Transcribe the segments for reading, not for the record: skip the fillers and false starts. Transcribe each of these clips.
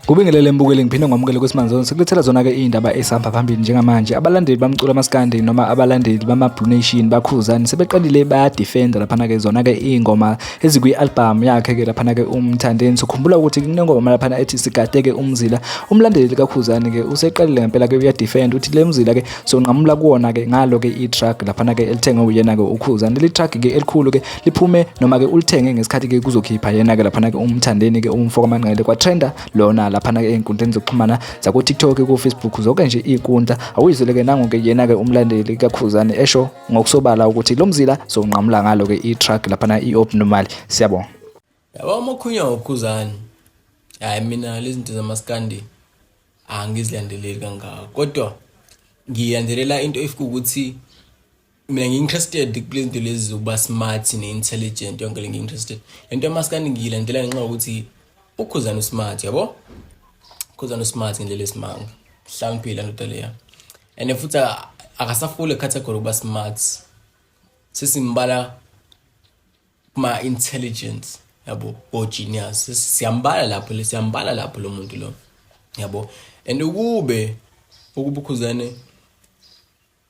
Kubingelele mbukeli ngiphinde ngomukele kwesimanje sekulethela zona-ke iy'ndaba ezihamba phambili njengamanje. Abalandeli bamculo maskandi noma abalandeli bama-Blue Nation bakhuzani sebeqalile bayadifenda laphana-ke zona-ke iy'ngoma ezikwi-albhamu yakhe-ke laphana-ke uMthandeni. Sikhumbula ukuthi kunengoma laphana ethi Sigade-ke Umzila. Umlandeli kaKhuzani-ke useqalile ngempela-ke uyadifenda uthi le mzila-ke sonqamula kuwona-ke ngalo-ke i-track laphana-ke elithengwe uyena-ke uKhuzani. Leli track-ke elikhulu-ke liphume noma-ke ulithenge ngesikhathi-ke kuzokhipha yena-ke laphana-ke uMthandeni-ke umfoko kaManqele kwatrenda lona laphana-ke ey'nkundleni zokuxhumana zaku-TikTok, ku-Facebook, zonke nje iy'nkundla. Awuyizwele-ke nangu-ke yena-ke umlandeli kaKhuzani esho ngokusobala ukuthi lo mzila sonqamula ngalo-ke i-track laphana i-Abnormal. Siyabonga. Yabo uMakhunya uKhuzani. Hayi mina lezi zinto zamaskandi angizilandeleli kangako. Kodwa ngiyandelela into efika ukuthi mina ngi-interested kule zinto lezi zokuba smart ne-intelligent, yonke le ngi-interested. Lento yamaskandi ngiyilandela ngenxa yokuthi uKhuzani usmart, yabo? UKhuzani usmart ngendlela esimanga. Hlaniphile ndoda leya. And futhi akasafule category ukuba smart. Sesimbala kuma intelligence, yabo, o genius. Siyambala lapho lo muntu lo. Yabo. And ukube uKhuzani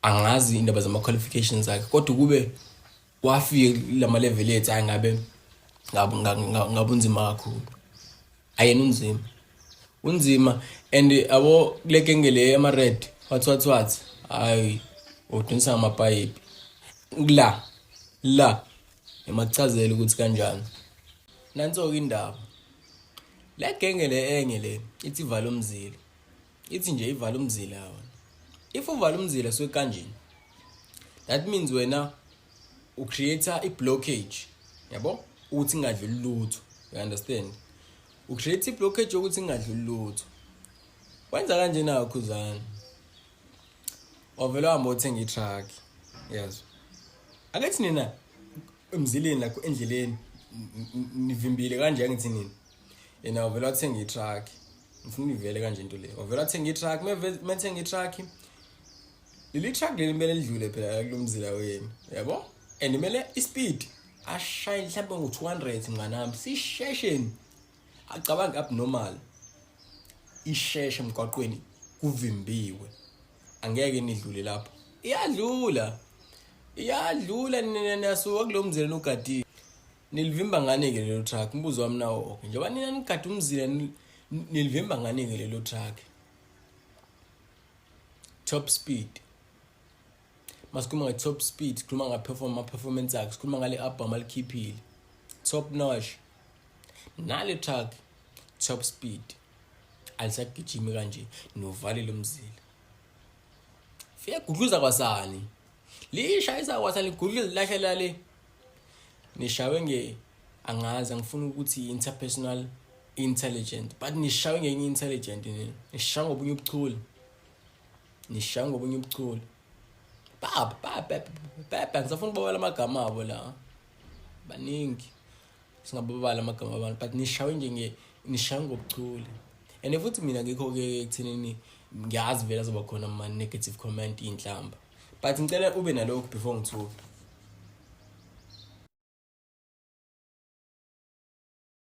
angazi indaba zama qualifications akhe, kodwa kube wafika lama level ethu angabe ngabunzima kakhulu. Ayena unzima and abo kule kengele ema red what hayi udonsa amapipe la emachazela ukuthi kanjani. Nanso indaba la kengele engele ithi vala umzila, ithi nje ivala umzila yona. If uvala umzila so kanjeni, that means wena create a blockage, yabo, ukuthi ingadluli lutho. You understand? Create blockage ukuthi ingadluli lutho. Wenza kanje na uKhuzani. Ovela hamba uthenga i-truck. Yes. Akathi nina emzileni la endleleni nivimbile kanje ngithi nini. Yena ovela uthenga i-truck. Ngifuna ivele kanje into le. Ovela uthenga i-truck, methenga i-truck. Leli truck limele lidlule phela kulomzila wenu. Yabo? And imele ispeed ashaye mhlawumbe ngo200 mnganami. Sishesheni. Acabanga abnormal. Isheshe emgwaqweni kuvimbiwe. Angeke nidlule lapho. Iyadlula nina suka kulomzila nogadi. Nilivimba ngane ke lelo truck. Umbuzo wami nawo. Njengoba nina nigadi umzila nilivimba ngane ke lelo truck. Top speed. Masikhuluma nge-top speed, sikhuluma performance yakhe, sikhuluma ngale album alikhiphile. Top notch. Nale track top speed. Alisagijimi kanje novale lo mzila. Fika gudluza kwasani. Lishayisa kwasani gudluza lahlela le. Nishawe angazi ngifuna ukuthi interpersonal intelligent, but nishawe intelligent nini. Nishawe ngobunye ubuchule. Baba ngisafuna ukubala amagama abo la. Baningi. Singababala amagama abantu, but nishawe ngobuchule. And futhi mina ngikho ke ekuthenini ngiyazi vele azoba khona ama negative comment inhlamba. But ngicela ube nalokho before ngithuka.